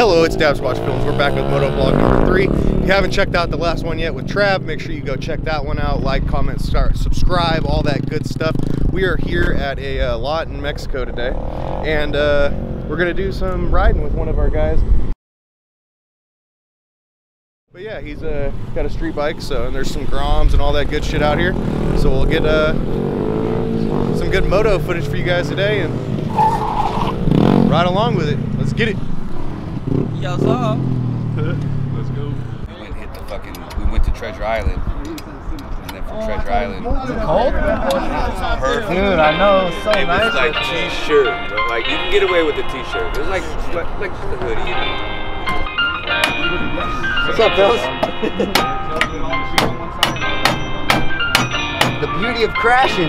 Hello, it's Dabs Watch Films. We're back with Moto Vlog number 3. If you haven't checked out the last one yet with Trav, make sure you go check that one out. Like, comment, subscribe, all that good stuff. We are here at a lot in Mexico today, and we're gonna do some riding with one of our guys. But yeah, he's got a street bike, and there's some groms and all that good shit out here. So we'll get some good moto footage for you guys today and ride along with it. Let's get it. Yes, sir. Let's go. We went to Treasure Island. And then from Treasure Island. Is it cold? Perfect. Dude, I know. It's so It nice. was like t-shirt, bro. Like you can get away with the t-shirt. It was like just a hoodie, you know. What's up, fellas? The beauty of crashing.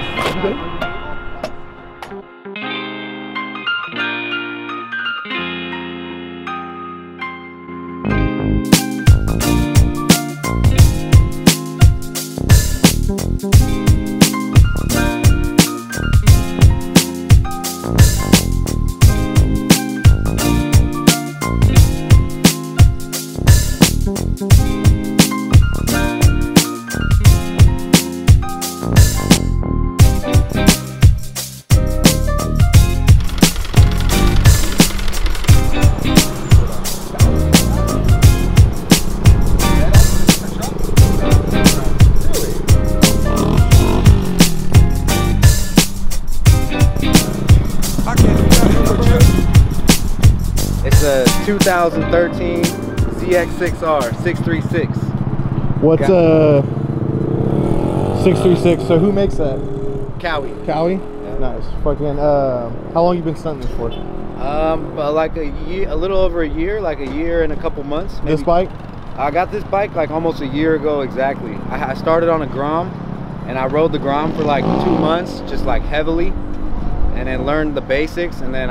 It's a 2013 ZX6R 636. What's 636? So who makes that? Cowie. Cowie? Yeah. Nice. Fucking. How long you been stunting this for? But like a year, a little over a year, like a year and a couple months. Maybe. This bike? I got this bike like almost a year ago exactly. I started on a Grom, and I rode the Grom for like 2 months, just like heavily, and then learned the basics. And then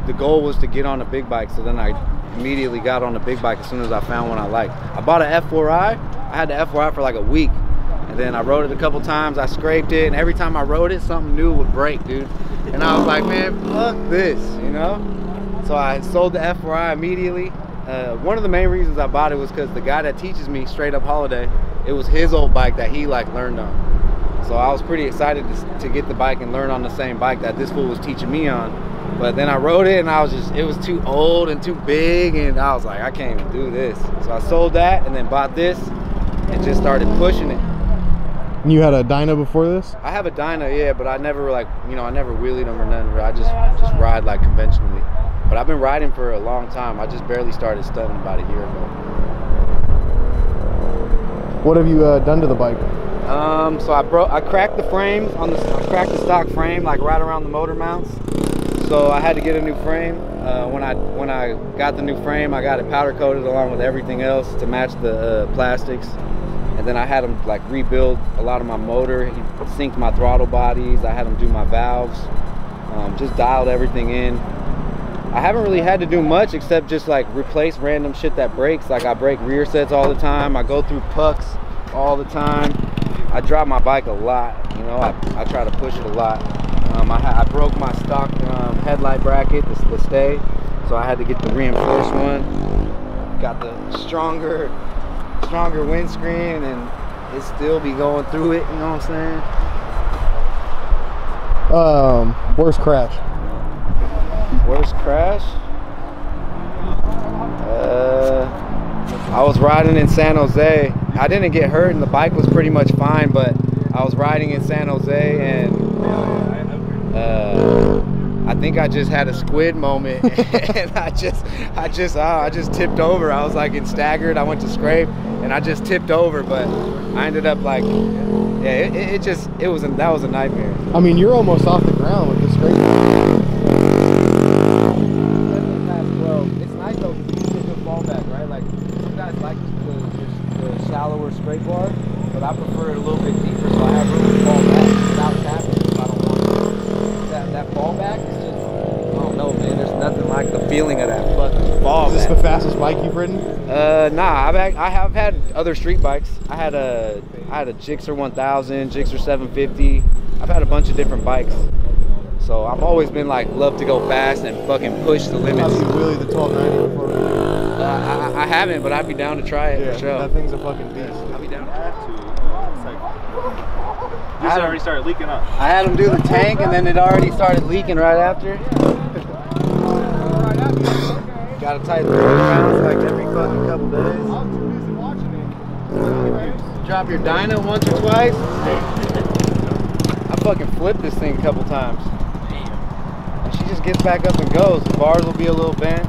the goal was to get on a big bike. So then I immediately got on the big bike as soon as I found one I liked. I bought an F4i. I had the F4i for like a week, and then I rode it a couple times. I scraped it, and every time I rode it, something new would break, dude. And I was like, man, fuck this, you know? So I sold the F4i immediately. One of the main reasons I bought it was because the guy that teaches me straight up holiday, it was his old bike that he like learned on. So I was pretty excited to get the bike and learn on the same bike that this fool was teaching me on. But then I rode it, and it was too old and too big, and I was like, I can't even do this. So I sold that and then bought this and just started pushing it. And you had a dyno before this? I have a dyno, yeah, but I never I never wheelied them or nothing. I just ride like conventionally. But I've been riding for a long time. I just barely started stunting about a year ago. What have you done to the bike? So I cracked the frames I cracked the stock frame like right around the motor mounts. So I had to get a new frame. When I got the new frame, I got it powder coated along with everything else to match the plastics. And then I had him like rebuild a lot of my motor. He synced my throttle bodies. I had him do my valves. Just dialed everything in. I haven't really had to do much except just like replace random shit that breaks. Like I break rear sets all the time. I go through pucks all the time. I drop my bike a lot. You know, I try to push it a lot. I broke my stock headlight bracket, the stay, so I had to get the reinforced one. Got the stronger windscreen, and it still be going through it. You know what I'm saying? Worst crash? Worst crash? I was riding in San Jose. I didn't get hurt, and the bike was pretty much fine, but I was riding in San Jose, and I think I just had a squid moment, and I just tipped over. I was like staggered. I went to scrape, and I just tipped over, but I ended up like, yeah, that was a nightmare. I mean, you're almost off the ground with the scrape. Well, it's nice though because you get a good fallback, right? Like some guys like the shallower scrape bar, but I prefer it a little bit deeper, so I have room to fall back without tapping if I don't want to. That fallback is just, I don't know, man. There's nothing like the feeling of that fucking fallback. Is this the fastest bike you've ridden? Nah, I have had other street bikes. I had a Gixxer 1000, Gixxer 750. I've had a bunch of different bikes. So I've always been like, love to go fast and fucking push the limits. How do you wheelie the 1290 before? I haven't, but I'd be down to try it for sure. That thing's a fucking beast. I'd be down. This already started leaking up. I had him do the tank, and then it already started leaking right after. Gotta tighten the oil rounds like every fucking couple days. Drop your dyno once or twice. I fucking flipped this thing a couple times. And she just gets back up and goes. The bars will be a little bent,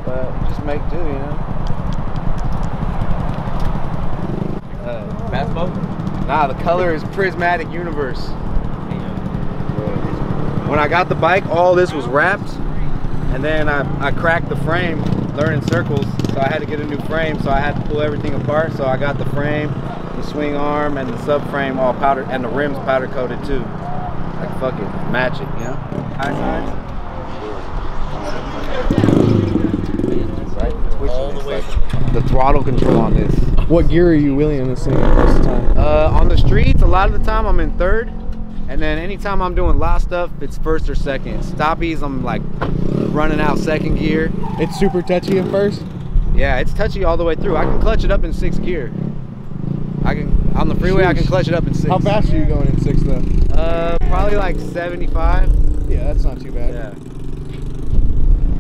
but just make do, you know. Bath boat? Nah, the color is Prismatic Universe. When I got the bike, all this was wrapped, and then I cracked the frame learning circles, so I had to get a new frame, so I had to pull everything apart. So I got the frame, the swing arm, and the subframe all powder, and the rims powder coated too. Like fuck it, match it, you know? High sides. Right, twitching. It's like the throttle control on this. What gear are you wheeling in this thing most of the time? On the streets, a lot of the time I'm in third, and then anytime I'm doing lot stuff, it's first or second. Stoppies, I'm like running out second gear. It's super touchy at first? Yeah, it's touchy all the way through. I can clutch it up in 6th gear. On the freeway, I can clutch it up in 6. How fast are you going in 6 though? Probably like 75. Yeah, that's not too bad. Yeah.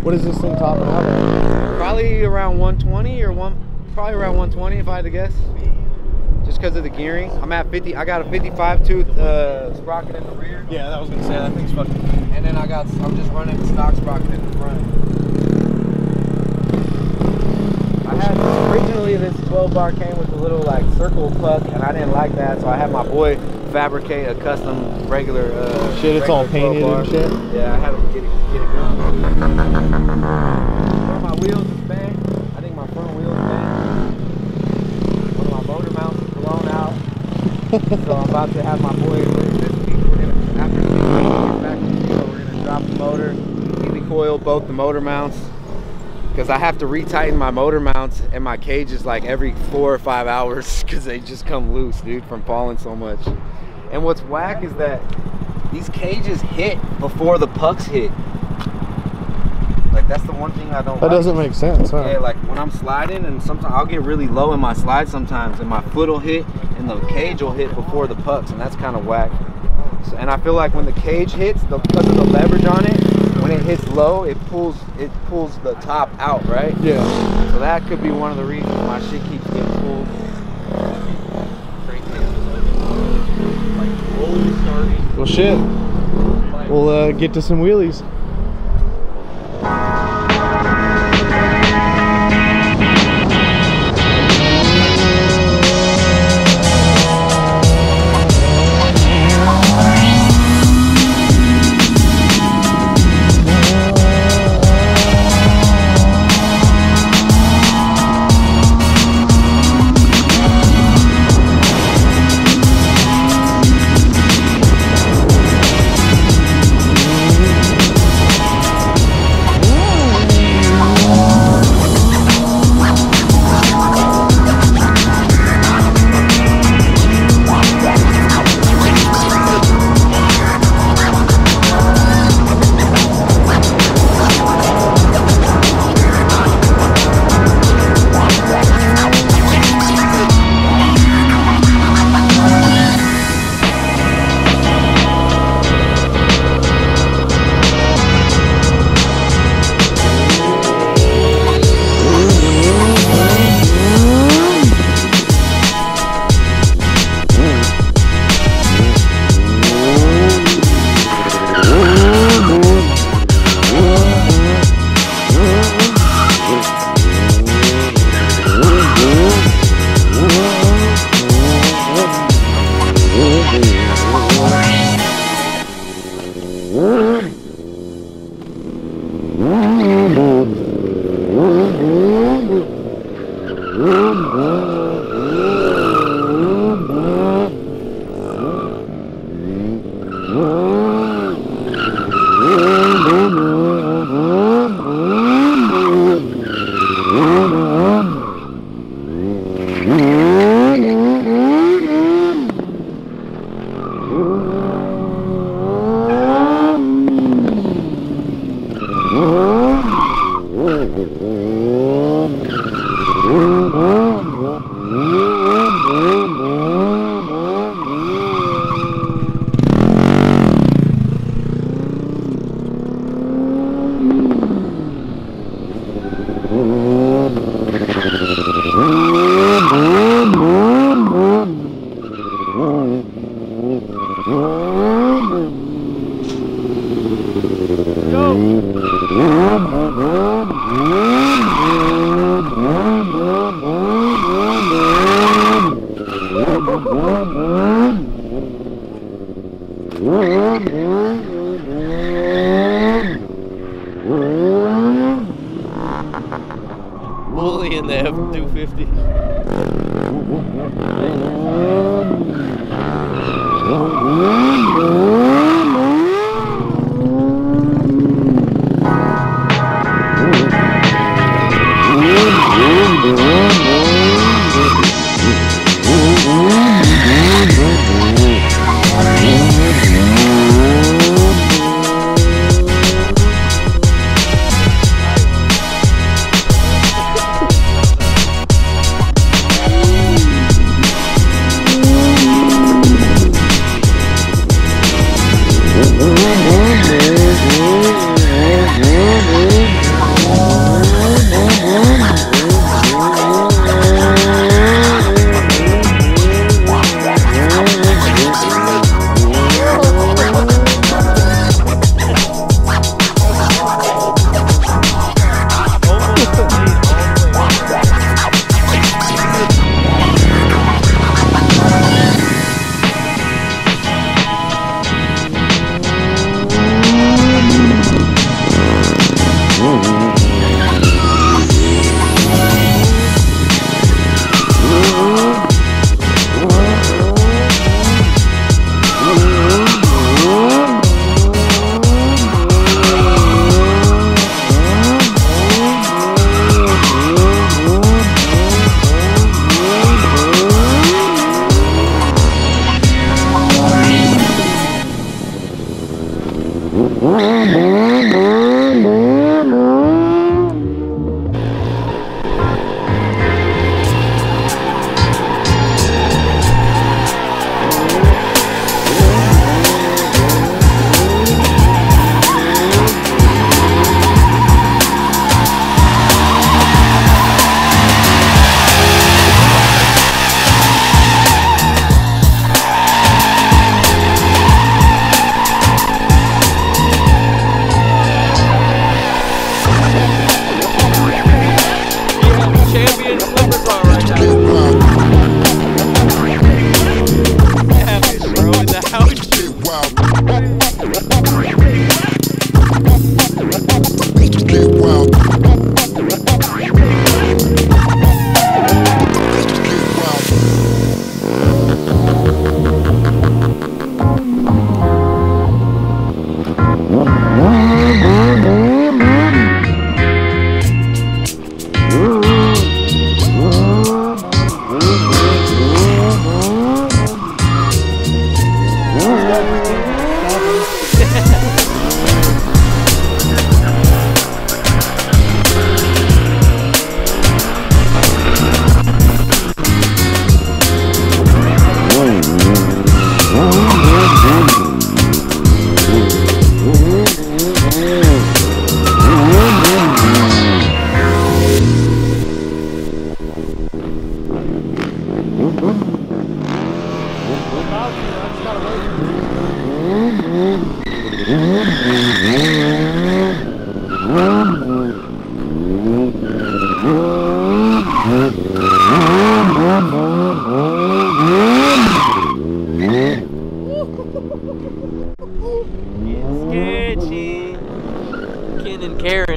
What is this thing topping out at? Probably around 120 probably around 120 if I had to guess. Just because of the gearing. I'm at 50. I got a 55 tooth sprocket in the rear. Yeah, that was gonna say that thing's fucking. And then I'm just running the stock sprocket in the front. I had originally this 12 bar came with a little like circle puck, and I didn't like that, so I had my boy fabricate a custom regular shit. It's all painted and shit. Yeah, I had him get it going. One of my wheels is banged. I think my front wheel is banged. One of my motor mounts is blown out. So I'm about to have my boy this week. We're gonna after he gets back from the field, we're gonna drop the motor, helicoil both the motor mounts. Because I have to retighten my motor mounts and my cages like every 4 or 5 hours because they just come loose, dude, from falling so much. And what's whack is that these cages hit before the pucks hit. Like that's the one thing I don't like. That doesn't make sense, huh? Yeah, like when I'm sliding and sometimes I'll get really low in my slide sometimes and my foot will hit and the cage will hit before the pucks, and that's kind of whack. So, and I feel like when the cage hits, because of the leverage on it, when it hits low, it pulls the top out, right? Yeah. So that could be one of the reasons my shit keeps getting pulled. Well, shit. We'll get to some wheelies. Bully in the F-250. Sketchy. Ken and Karen.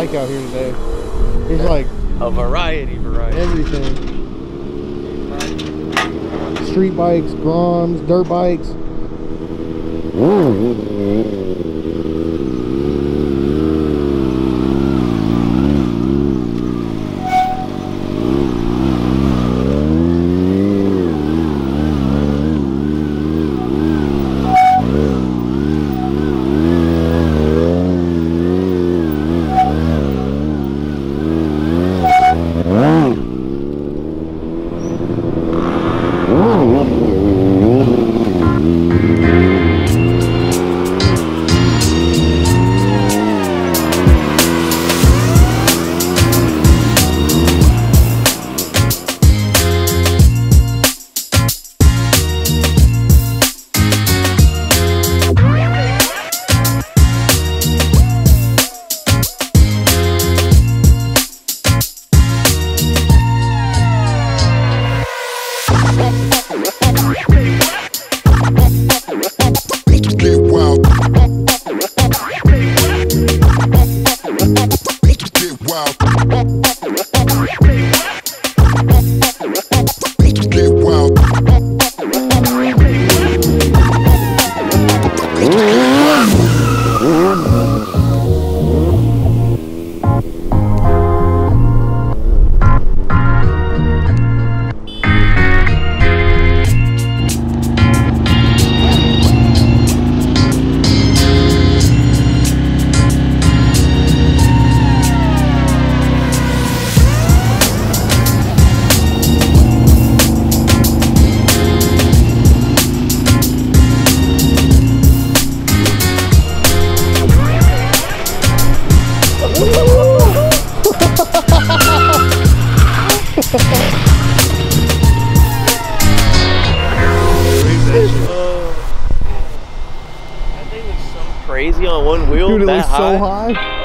bike out here today. There's like A variety. everything. Street bikes, Groms, dirt bikes. Crazy on one wheel. Dude, it that was high? so high.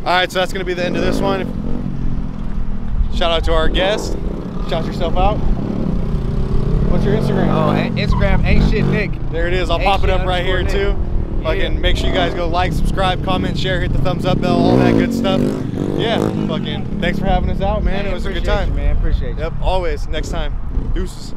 All right, so that's gonna be the end of this one. Shout out to our guest. Shout yourself out. What's your Instagram? Oh, Instagram ain't shit Nick. There it is. I'll Ain't pop it shit up right here underscore too. Nick. Fucking make sure you guys go like, subscribe, comment, share, hit the thumbs up bell, all that good stuff. Yeah, fucking thanks for having us out, man. It was a good time. Appreciate you, man. Appreciate you. Yep, always. Next time. Deuces.